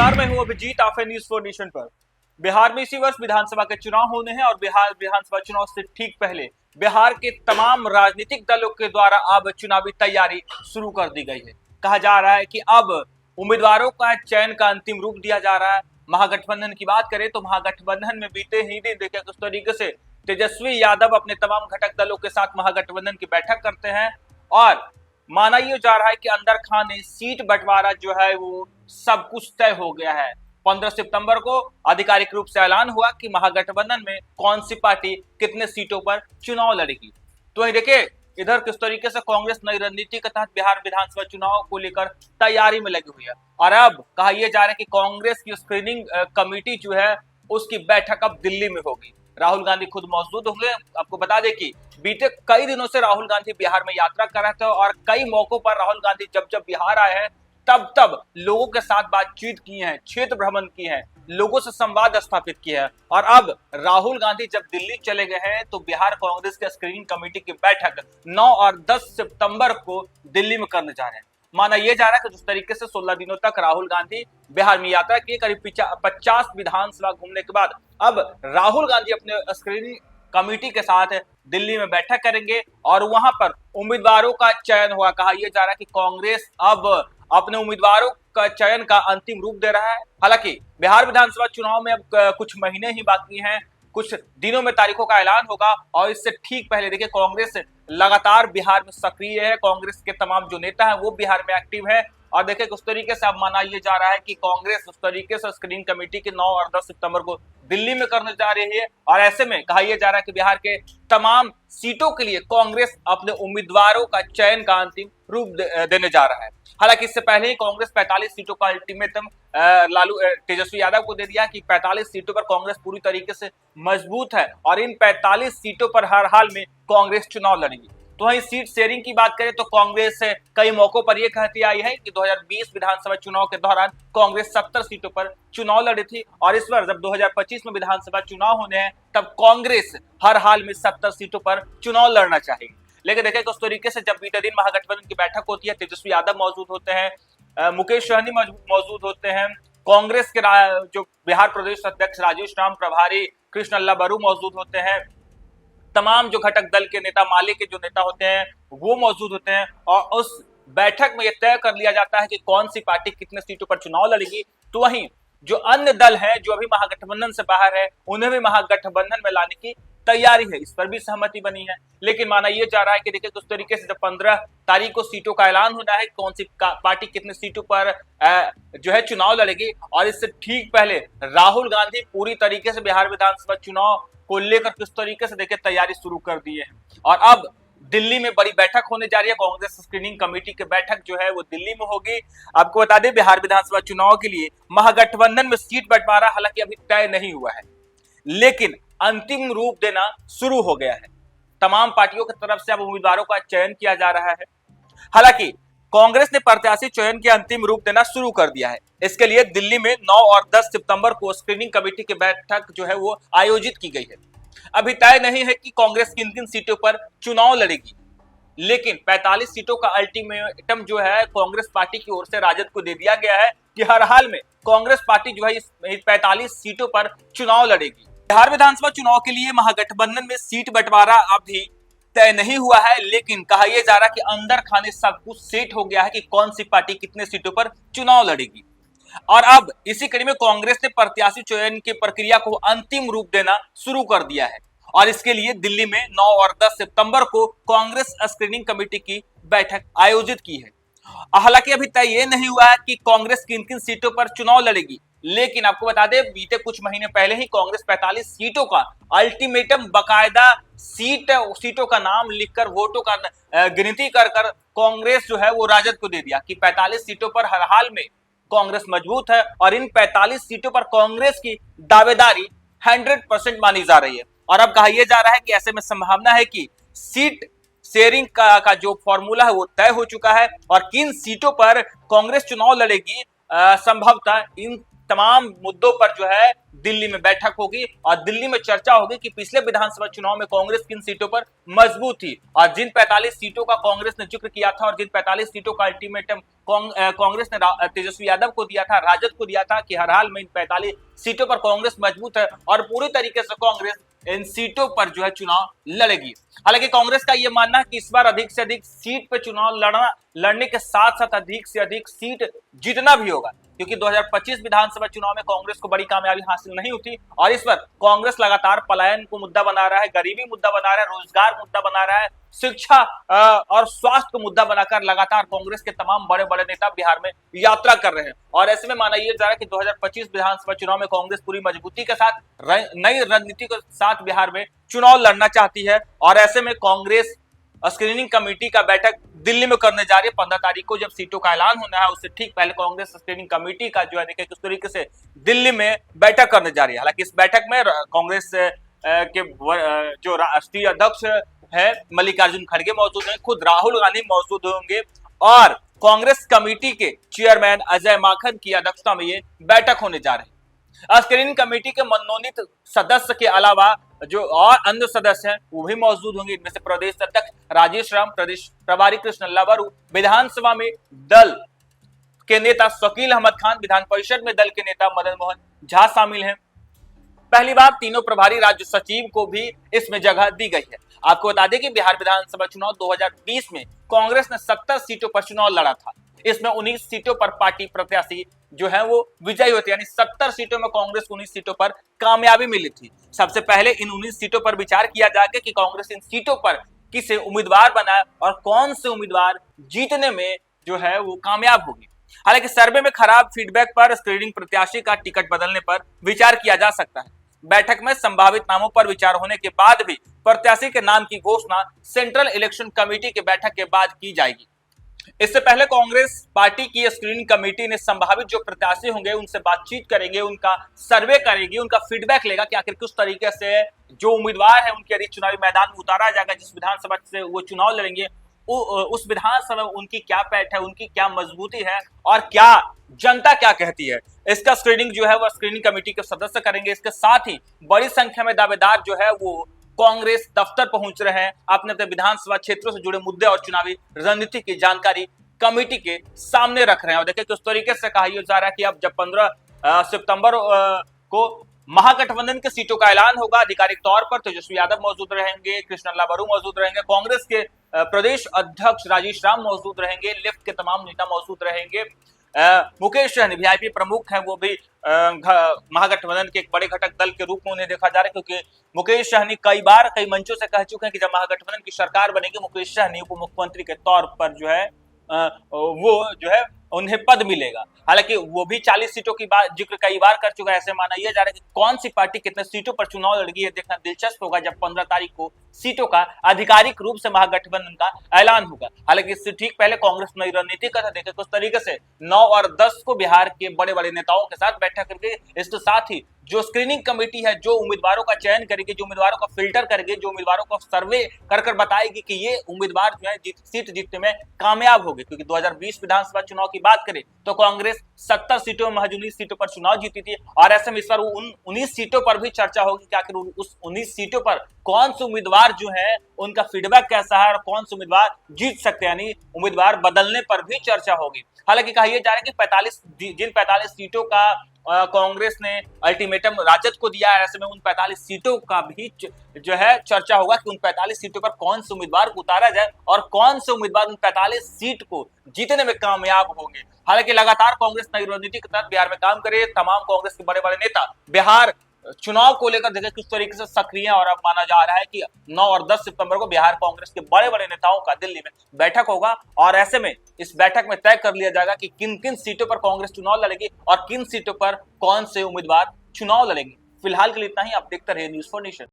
नमस्कार, मैं हूं अभिजीत। आप हैं न्यूज़ फॉर नेशन पर। बिहार में इसी वर्ष विधानसभा के चुनाव होने हैं और बिहार विधानसभा चुनाव से ठीक पहले बिहार के तमाम राजनीतिक दलों के द्वारा अब चुनावी तैयारी शुरू कर दी गई है। कहा जा रहा है कि अब उम्मीदवारों का चयन का अंतिम रूप दिया जा रहा है। महागठबंधन की बात करें तो महागठबंधन में बीते ही दिन देखिए किस तरीके से तेजस्वी यादव अपने तमाम घटक दलों के साथ महागठबंधन की बैठक करते हैं और माना यह जा रहा है कि अंदर खाने सीट बंटवारा जो है वो सब कुछ तय हो गया है। 15 सितंबर को आधिकारिक रूप से ऐलान हुआ कि महागठबंधन में कौन सी पार्टी कितने सीटों पर चुनाव लड़ेगी। तो वही देखिए इधर किस तरीके से कांग्रेस नई रणनीति के तहत बिहार विधानसभा चुनाव को लेकर तैयारी में लगी हुई है और अब कहा यह जा रहा है कि कांग्रेस की स्क्रीनिंग कमेटी जो है उसकी बैठक अब दिल्ली में होगी। राहुल गांधी खुद मौजूद होंगे। आपको बता दें कि बीते कई दिनों से राहुल गांधी बिहार में यात्रा कर रहे थे और कई मौकों पर राहुल गांधी जब जब बिहार आए हैं तब लोगों के साथ बातचीत की है, क्षेत्र भ्रमण की है, लोगों से संवाद स्थापित किया है और अब राहुल गांधी जब दिल्ली चले गए हैं तो बिहार कांग्रेस के स्क्रीनिंग कमेटी की बैठक 9 और 10 सितंबर को दिल्ली में करने जा रहे हैं। माना यह जा रहा है कि जिस तरीके से 16 दिनों तक राहुल गांधी बिहार में यात्रा की, करीब 50 विधानसभा घूमने के बाद अब राहुल गांधी अपने स्क्रीनिंग कमेटी के साथ दिल्ली में बैठक करेंगे और वहां पर उम्मीदवारों का चयन हुआ। कहा यह जा रहा है कि कांग्रेस अब अपने उम्मीदवारों का चयन का अंतिम रूप दे रहा है। हालांकि बिहार विधानसभा चुनाव में अब कुछ महीने ही बाकी हैं, कुछ दिनों में तारीखों का ऐलान होगा और इससे ठीक पहले देखिए कांग्रेस लगातार बिहार में सक्रिय है। कांग्रेस के तमाम जो नेता हैं वो बिहार में एक्टिव है और देखिए उस तरीके से अब माना यह जा रहा है कि कांग्रेस उस तरीके से स्क्रीनिंग कमेटी के 9 और 10 सितंबर को दिल्ली में करने जा रही है और ऐसे में कहा यह जा रहा है कि बिहार के तमाम सीटों के लिए कांग्रेस अपने उम्मीदवारों का चयन का अंतिम रूप देने जा रहा है। हालांकि इससे पहले ही कांग्रेस 45 सीटों का अल्टीमेटम तेजस्वी यादव को दे दिया कि 45 सीटों पर कांग्रेस पूरी तरीके से मजबूत है और इन 45 सीटों पर हर हाल में कांग्रेस चुनाव लड़ेगी। तो वहीं सीट शेयरिंग की बात करें तो कांग्रेस कई मौकों पर यह कहती आई है कि 2020 विधानसभा चुनाव के दौरान कांग्रेस 70 सीटों पर चुनाव लड़ी थी और इस बार जब 2025 में विधानसभा चुनाव होने हैं तब कांग्रेस हर हाल में 70 सीटों पर चुनाव लड़ना चाहेगी। लेकिन देखिए उस तरीके से जब बीते दिन महागठबंधन की बैठक होती है, तेजस्वी यादव मौजूद होते हैं, मुकेश सहनी मौजूद होते हैं, कांग्रेस के जो बिहार प्रदेश अध्यक्ष राजेश राम प्रभारी कृष्ण अल्लाबरू मौजूद होते हैं, तमाम जो घटक दल के नेता माले के जो नेता होते हैं वो मौजूद होते हैं और उस बैठक में यह तय कर लिया जाता है कि कौन सी पार्टी कितने सीटों पर चुनाव लड़ेगी। तो वहीं जो अन्य दल हैं जो अभी महागठबंधन से बाहर है उन्हें भी महागठबंधन में लाने की तैयारी है, इस पर भी सहमति बनी है। लेकिन माना यह जा रहा है कि देखिए किस तरीके से जब 15 तारीख को सीटों का ऐलान होना है कौन सी पार्टी कितने सीटों पर जो है चुनाव लड़ेगी और इससे ठीक पहले राहुल गांधी पूरी तरीके से बिहार विधानसभा चुनाव को लेकर किस तरीके से देखिए तैयारी शुरू कर दी है और अब दिल्ली में बड़ी बैठक होने जा रही है। कांग्रेस स्क्रीनिंग कमेटी की बैठक जो है वो दिल्ली में होगी। आपको बता दें बिहार विधानसभा चुनाव के लिए महागठबंधन में सीट बंटवारा हालांकि अभी तय नहीं हुआ है लेकिन अंतिम रूप देना शुरू हो गया है। तमाम पार्टियों की तरफ से अब उम्मीदवारों का चयन किया जा रहा है। हालांकि कांग्रेस ने प्रत्याशी चयन के अंतिम रूप देना शुरू कर दिया है। इसके लिए दिल्ली में 9 और 10 सितंबर को स्क्रीनिंग कमेटी की बैठक जो है वो आयोजित की गई है। अभी तय नहीं है कि कांग्रेस किन किन सीटों पर चुनाव लड़ेगी लेकिन 45 सीटों का अल्टीमेटम जो है कांग्रेस पार्टी की ओर से राजद को दे दिया गया है कि हर हाल में कांग्रेस पार्टी जो है इस 45 सीटों पर चुनाव लड़ेगी। बिहार विधानसभा चुनाव के लिए महागठबंधन में सीट बंटवारा अभी तय नहीं हुआ है लेकिन कहा यह जा रहा है कि अंदर खाने सब कुछ सेट हो गया है कि कौन सी पार्टी कितने सीटों पर चुनाव लड़ेगी और अब इसी कड़ी में कांग्रेस ने प्रत्याशी चयन की प्रक्रिया को अंतिम रूप देना शुरू कर दिया है और इसके लिए दिल्ली में 9 और 10 सितंबर को कांग्रेस स्क्रीनिंग कमेटी की बैठक आयोजित की है। हालांकि अभी तय ये नहीं हुआ है कि कांग्रेस किन किन सीटों पर चुनाव लड़ेगी लेकिन आपको बता दें बीते कुछ महीने पहले ही कांग्रेस 45 सीटों का अल्टीमेटम बकायदा सीटों का नाम लिखकर वोटों का गिनती कर कांग्रेस जो है वो राजद को दे दिया कि 45 सीटों पर हर हाल में कांग्रेस मजबूत है और इन 45 सीटों पर कांग्रेस की दावेदारी 100% मानी जा रही है। और अब कहा यह जा रहा है कि ऐसे में संभावना है कि सीट शेयरिंग का जो फॉर्मूला है वो तय हो चुका है और किन सीटों पर कांग्रेस चुनाव लड़ेगी संभवतः इन तमाम मुद्दों पर जो है दिल्ली में बैठक होगी और दिल्ली में चर्चा होगी कि पिछले विधानसभा चुनाव में कांग्रेस किन सीटों पर मजबूत थी और जिन 45 सीटों का कांग्रेस ने जिक्र किया था और जिन 45 सीटों का अल्टीमेटम कांग्रेस ने तेजस्वी यादव को दिया था, राजद को दिया था कि हर हाल में इन 45 सीटों पर कांग्रेस मजबूत है और पूरी तरीके से कांग्रेस इन सीटों पर जो है चुनाव लड़ेगी। हालांकि कांग्रेस का यह मानना है कि इस बार अधिक से अधिक सीट पर चुनाव लड़ने के साथ साथ अधिक से अधिक सीट जीतना भी होगा, क्योंकि 2025 विधानसभा चुनाव में कांग्रेस को बड़ी कामयाबी हासिल नहीं हुई और इस पर कांग्रेस लगातार पलायन को मुद्दा बना रहा है, गरीबी मुद्दा बना रहा है, रोजगार मुद्दा बना रहा है, शिक्षा और स्वास्थ्य को मुद्दा बनाकर लगातार कांग्रेस के तमाम बड़े बड़े नेता बिहार में यात्रा कर रहे हैं और ऐसे में माना यह जा रहा है कि 2025 विधानसभा चुनाव में कांग्रेस पूरी मजबूती के साथ नई रणनीति के साथ बिहार में चुनाव लड़ना चाहती है और ऐसे में कांग्रेस स्क्रीनिंग कमेटी का बैठक दिल्ली में करने जा रही है। 15 तारीख को जब सीटों का ऐलान होना है उससे ठीक पहले कांग्रेस स्क्रीनिंग कमेटी का जो है देखिए किस तरीके से दिल्ली में बैठक करने जा रही है। हालांकि इस बैठक में कांग्रेस के जो राष्ट्रीय अध्यक्ष है मल्लिकार्जुन खड़गे मौजूद हैं, खुद राहुल गांधी मौजूद होंगे और कांग्रेस कमेटी के चेयरमैन अजय माकन की अध्यक्षता में ये बैठक होने जा रही है। स्क्रीनिंग कमेटी के मनोनीत सदस्य के अलावा जो और अन्य सदस्य हैं वो भी मौजूद होंगे। इनमें से प्रदेश अध्यक्ष राजेश राम, प्रदेश प्रभारी कृष्ण लवरू, विधानसभा में दल के नेता शकील अहमद खान, विधान परिषद में दल के नेता मदन मोहन झा शामिल हैं। पहली बार तीनों प्रभारी राज्य सचिव को भी इसमें जगह दी गई है। आपको बता दें कि बिहार विधानसभा चुनाव 2020 में कांग्रेस ने 70 सीटों पर चुनाव लड़ा था। इसमें 19 सीटों पर पार्टी प्रत्याशी जो है वो विजयी होते, यानी 70 सीटों में कांग्रेस 19 सीटों पर कामयाबी मिली थी। सबसे पहले इन 19 सीटों पर विचार किया जाएगा कि कांग्रेस इन सीटों पर किसे उम्मीदवार बनाए और कौन से उम्मीदवार जीतने में जो है वो कामयाब होगी। हालांकि सर्वे में खराब फीडबैक पर स्क्रीनिंग प्रत्याशी का टिकट बदलने पर विचार किया जा सकता है। बैठक में संभावित नामों पर विचार होने के बाद भी प्रत्याशी के नाम की घोषणा सेंट्रल इलेक्शन कमेटी की बैठक के बाद की जाएगी। इससे पहले कांग्रेस पार्टी की स्क्रीनिंग कमेटी ने संभावित जो प्रत्याशी होंगे उनसे बातचीत करेंगे, उनका सर्वे करेगी, उनका फीडबैक लेगा कि आखिर किस तरीके से जो उम्मीदवार है उनके यदि चुनावी मैदान में उतारा जाएगा, जिस विधानसभा से वो चुनाव लड़ेंगे उस विधानसभा में उनकी क्या पैठ है, उनकी क्या मजबूती है और क्या जनता क्या कहती है। इसका स्क्रीनिंग जो है वह स्क्रीनिंग कमेटी के सदस्य करेंगे। इसके साथ ही बड़ी संख्या में दावेदार जो है वो कांग्रेस दफ्तर पहुंच रहे हैं, अपने अपने विधानसभा क्षेत्रों से जुड़े मुद्दे और चुनावी रणनीति की जानकारी कमेटी के सामने रख रहे हैं। और देखिए किस तरीके से कहा जा रहा है कि अब जब 15 सितंबर को महागठबंधन के सीटों का ऐलान होगा, आधिकारिक तौर पर तेजस्वी यादव मौजूद रहेंगे, कृष्ण लवरू मौजूद रहेंगे, कांग्रेस के प्रदेश अध्यक्ष राजेश राम मौजूद रहेंगे, लेफ्ट के तमाम नेता मौजूद रहेंगे, मुकेश सहनी वीआईपी प्रमुख हैं, वो भी महागठबंधन के एक बड़े घटक दल के रूप में उन्हें देखा जा रहा है, क्योंकि मुकेश सहनी कई बार कई मंचों से कह चुके हैं कि जब महागठबंधन की सरकार बनेगी मुकेश सहनी उप मुख्यमंत्री के तौर पर जो है वो जो है उन्हें पद मिलेगा। हालांकि वो भी 40 सीटों की बात जिक्र कई बार कर चुका है। ऐसे माना यह जा रहा है कि कौन सी पार्टी कितने सीटों पर चुनाव लड़ेगी, देखना दिलचस्प होगा जब 15 तारीख को सीटों का आधिकारिक रूप से महागठबंधन का ऐलान होगा। हालांकि इससे ठीक पहले कांग्रेस नई रणनीति का देखे कुछ तरीके से 9 और 10 को बिहार के बड़े बड़े नेताओं के साथ बैठक करके, इसके साथ ही जो स्क्रीनिंग कमेटी है जो उम्मीदवारों का चयन करेगी, जो उम्मीदवारों का फिल्टर करेगी, जो उम्मीदवारों को सर्वे कर बताएगी कि ये उम्मीदवार जो है सीट जीतने में कामयाब होगी। क्योंकि 2020 विधानसभा चुनाव की बात करें तो कांग्रेस 70 सीटों में महज 19 सीटों पर चुनाव जीती थी और ऐसे में इस बार उन 19 सीटों पर भी चर्चा होगी कि आखिर उस 19 सीटों पर कौन से उम्मीदवार जो है उनका फीडबैक कैसा है और कौन से उम्मीदवार जीत सकते हैं, यानी उम्मीदवार बदलने पर भी चर्चा होगी। हालांकि कहा जा रहा है कि जिन 45 सीटों का कांग्रेस ने अल्टीमेटम राजद को दिया है, ऐसे में उन 45 सीटों का भी जो है चर्चा होगा कि उन 45 सीटों पर कौन से उम्मीदवार को उतारा जाए और कौन से उम्मीदवार उन 45 सीट को जीतने में कामयाब होंगे। हालांकि लगातार कांग्रेस नई रणनीति के तहत बिहार में काम करे, तमाम कांग्रेस के बड़े बड़े नेता बिहार चुनाव को लेकर देखें किस तरीके से सक्रिय है और अब माना जा रहा है कि 9 और 10 सितंबर को बिहार कांग्रेस के बड़े बड़े नेताओं का दिल्ली में बैठक होगा और ऐसे में इस बैठक में तय कर लिया जाएगा कि किन किन सीटों पर कांग्रेस चुनाव लड़ेगी और किन सीटों पर कौन से उम्मीदवार चुनाव लड़ेंगे। फिलहाल के लिए इतना ही। आप देखते रहिए न्यूज़4 नेशन।